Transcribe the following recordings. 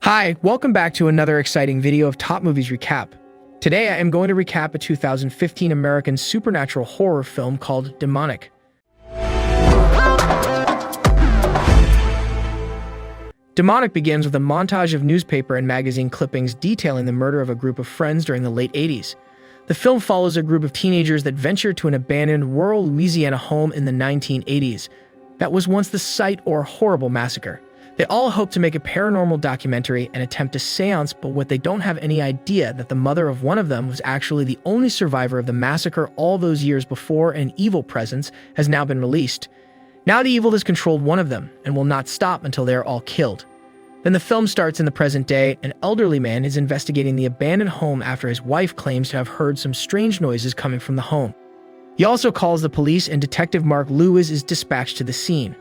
Hi, welcome back to another exciting video of Top Movies Recap. Today I am going to recap a 2015 American supernatural horror film called Demonic. Demonic begins with a montage of newspaper and magazine clippings detailing the murder of a group of friends during the late 80s. The film follows a group of teenagers that venture to an abandoned rural Louisiana home in the 1980s that was once the site of a horrible massacre. They all hope to make a paranormal documentary and attempt a seance, but what they don't have any idea that the mother of one of them was actually the only survivor of the massacre all those years before, and an evil presence has now been released. Now the evil has controlled one of them and will not stop until they are all killed. Then the film starts in the present day. An elderly man is investigating the abandoned home after his wife claims to have heard some strange noises coming from the home. He also calls the police, and Detective Mark Lewis is dispatched to the scene.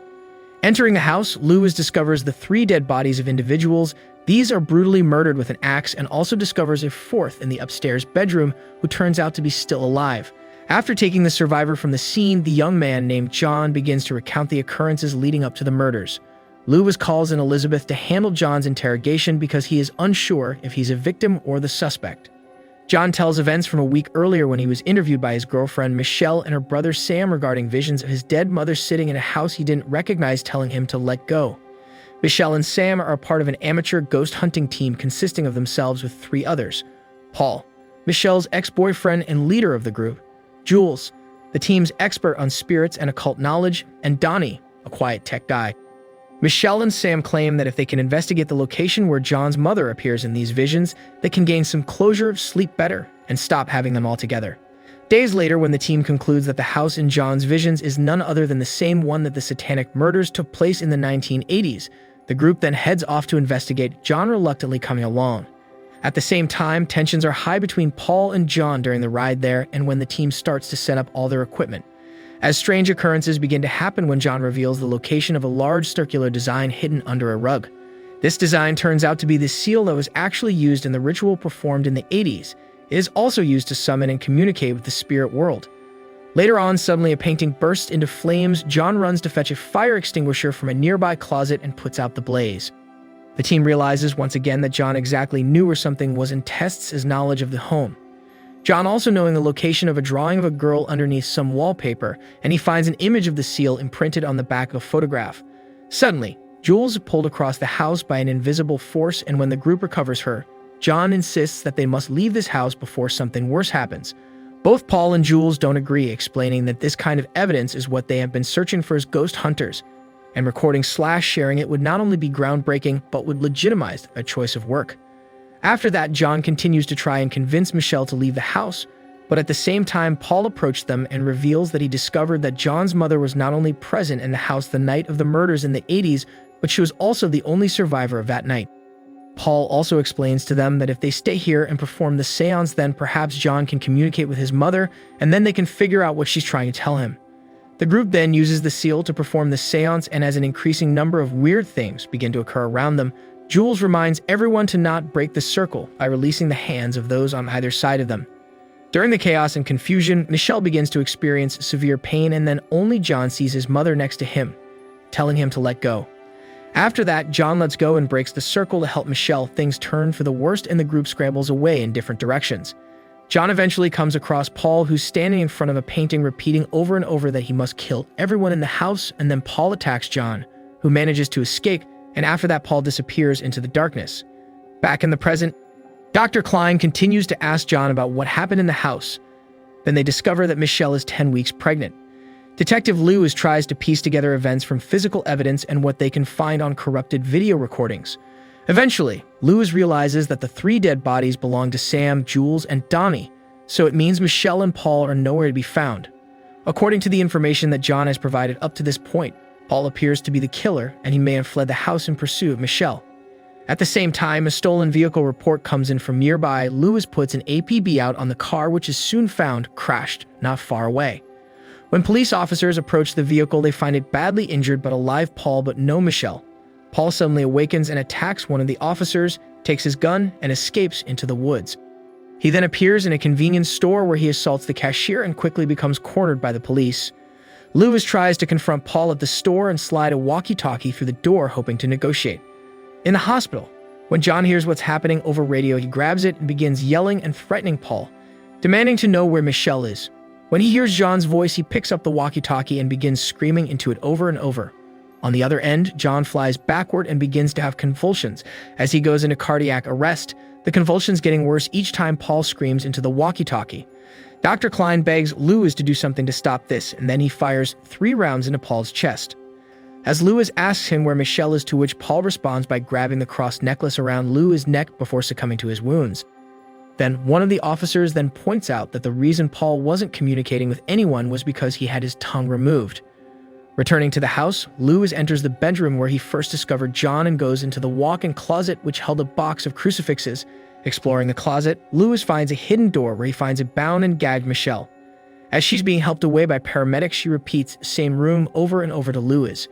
Entering the house, Lewis discovers the 3 dead bodies of individuals. These are brutally murdered with an axe, and also discovers a 4th in the upstairs bedroom who turns out to be still alive. After taking the survivor from the scene, the young man named John begins to recount the occurrences leading up to the murders. Lewis calls in Elizabeth to handle John's interrogation because he is unsure if he's a victim or the suspect. John tells events from a week earlier when he was interviewed by his girlfriend Michelle and her brother Sam regarding visions of his dead mother sitting in a house he didn't recognize, telling him to let go. Michelle and Sam are a part of an amateur ghost hunting team consisting of themselves with 3 others: Paul, Michelle's ex-boyfriend and leader of the group; Jules, the team's expert on spirits and occult knowledge; and Donnie, a quiet tech guy. Michelle and Sam claim that if they can investigate the location where John's mother appears in these visions, they can gain some closure, sleep better, and stop having them all together. Days later, when the team concludes that the house in John's visions is none other than the same one that the satanic murders took place in the 1980s, the group then heads off to investigate, John reluctantly coming along. At the same time, tensions are high between Paul and John during the ride there and when the team starts to set up all their equipment, as strange occurrences begin to happen when John reveals the location of a large circular design hidden under a rug. This design turns out to be the seal that was actually used in the ritual performed in the 80s. It is also used to summon and communicate with the spirit world. Later on, suddenly a painting bursts into flames. John runs to fetch a fire extinguisher from a nearby closet and puts out the blaze. The team realizes once again that John exactly knew where something was and tests his knowledge of the home. John also knowing the location of a drawing of a girl underneath some wallpaper, and he finds an image of the seal imprinted on the back of a photograph. Suddenly, Jules is pulled across the house by an invisible force, and when the group recovers her, John insists that they must leave this house before something worse happens. Both Paul and Jules don't agree, explaining that this kind of evidence is what they have been searching for as ghost hunters, and recording/sharing it would not only be groundbreaking, but would legitimize a choice of work. After that, John continues to try and convince Michelle to leave the house, but at the same time, Paul approached them and reveals that he discovered that John's mother was not only present in the house the night of the murders in the 80s, but she was also the only survivor of that night. Paul also explains to them that if they stay here and perform the seance, then perhaps John can communicate with his mother, and then they can figure out what she's trying to tell him. The group then uses the seal to perform the seance, and as an increasing number of weird things begin to occur around them, Jules reminds everyone to not break the circle by releasing the hands of those on either side of them. During the chaos and confusion, Michelle begins to experience severe pain, and then only John sees his mother next to him, telling him to let go. After that, John lets go and breaks the circle to help Michelle. Things turn for the worst and the group scrambles away in different directions. John eventually comes across Paul, who's standing in front of a painting repeating over and over that he must kill everyone in the house, and then Paul attacks John, who manages to escape, and after that Paul disappears into the darkness. Back in the present, Dr. Klein continues to ask John about what happened in the house. Then they discover that Michelle is 10 weeks pregnant. Detective Lewis tries to piece together events from physical evidence and what they can find on corrupted video recordings. Eventually, Lewis realizes that the 3 dead bodies belong to Sam, Jules, and Donnie, so it means Michelle and Paul are nowhere to be found. According to the information that John has provided up to this point, Paul appears to be the killer, and he may have fled the house in pursuit of Michelle. At the same time, a stolen vehicle report comes in from nearby. Lewis puts an APB out on the car, which is soon found crashed not far away. When police officers approach the vehicle, they find it badly injured but alive Paul, but no Michelle. Paul suddenly awakens and attacks one of the officers, takes his gun, and escapes into the woods. He then appears in a convenience store where he assaults the cashier and quickly becomes cornered by the police. Lewis tries to confront Paul at the store and slide a walkie-talkie through the door, hoping to negotiate. In the hospital, When John hears what's happening over radio, he grabs it and begins yelling and threatening Paul, demanding to know where Michelle is. When he hears John's voice, he picks up the walkie-talkie and begins screaming into it over and over. On the other end, John flies backward and begins to have convulsions as he goes into cardiac arrest, the convulsions getting worse each time Paul screams into the walkie-talkie. Dr. Klein begs Lewis to do something to stop this, and then he fires 3 rounds into Paul's chest. As Lewis asks him where Michelle is, to which Paul responds by grabbing the cross necklace around Lewis' neck before succumbing to his wounds. Then one of the officers then points out that the reason Paul wasn't communicating with anyone was because he had his tongue removed. Returning to the house, Lewis enters the bedroom where he first discovered John and goes into the walk-in closet which held a box of crucifixes. Exploring the closet, Lewis finds a hidden door where he finds a bound and gagged Michelle. As she's being helped away by paramedics, she repeats "same room" over and over to Lewis.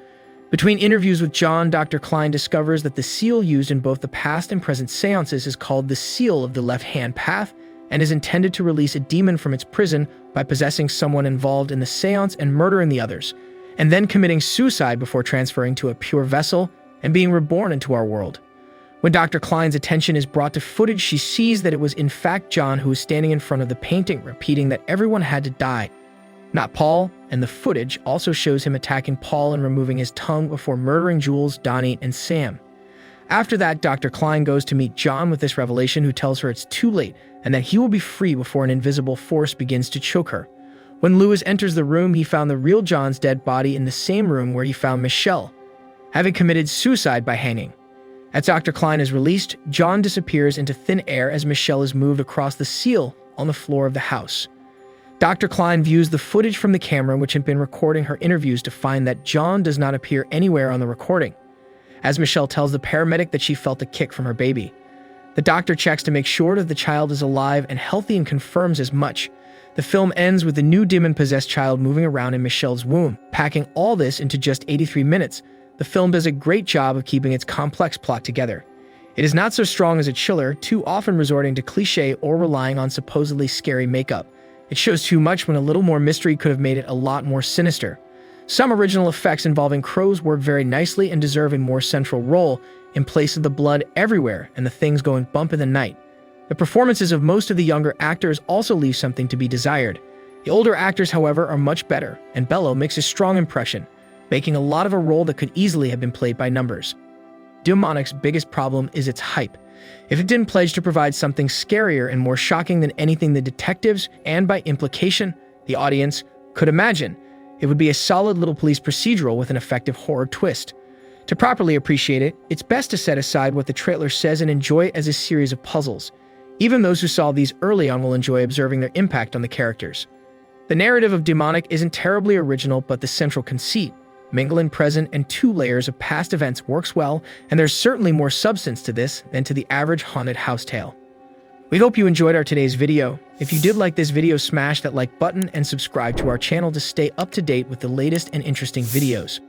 Between interviews with John, Dr. Klein discovers that the seal used in both the past and present seances is called the Seal of the Left-Hand Path and is intended to release a demon from its prison by possessing someone involved in the seance and murdering the others, and then committing suicide before transferring to a pure vessel and being reborn into our world. When Dr. Klein's attention is brought to footage, she sees that it was in fact John who was standing in front of the painting, repeating that everyone had to die, not Paul, and the footage also shows him attacking Paul and removing his tongue before murdering Jules, Donnie, and Sam. After that, Dr. Klein goes to meet John with this revelation, who tells her it's too late and that he will be free before an invisible force begins to choke her. When Lewis enters the room, he found the real John's dead body in the same room where he found Michelle, having committed suicide by hanging. As Dr. Klein is released, John disappears into thin air as Michelle is moved across the seal on the floor of the house. Dr. Klein views the footage from the camera which had been recording her interviews to find that John does not appear anywhere on the recording, as Michelle tells the paramedic that she felt a kick from her baby. The doctor checks to make sure that the child is alive and healthy and confirms as much. The film ends with the new demon-possessed child moving around in Michelle's womb. Packing all this into just 83 minutes, the film does a great job of keeping its complex plot together. It is not so strong as a chiller, too often resorting to cliché or relying on supposedly scary makeup. It shows too much when a little more mystery could have made it a lot more sinister. Some original effects involving crows work very nicely and deserve a more central role in place of the blood everywhere and the things going bump in the night. The performances of most of the younger actors also leave something to be desired. The older actors, however, are much better, and Bello makes a strong impression, making a lot of a role that could easily have been played by numbers. Demonic's biggest problem is its hype. If it didn't pledge to provide something scarier and more shocking than anything the detectives, and by implication, the audience, could imagine, it would be a solid little police procedural with an effective horror twist. To properly appreciate it, it's best to set aside what the trailer says and enjoy it as a series of puzzles. Even those who saw these early on will enjoy observing their impact on the characters. The narrative of Demonic isn't terribly original, but the central conceit, mingle present and 2 layers of past events, works well, and there's certainly more substance to this than to the average haunted house tale. We hope you enjoyed our today's video. If you did like this video, smash that like button and subscribe to our channel to stay up to date with the latest and interesting videos.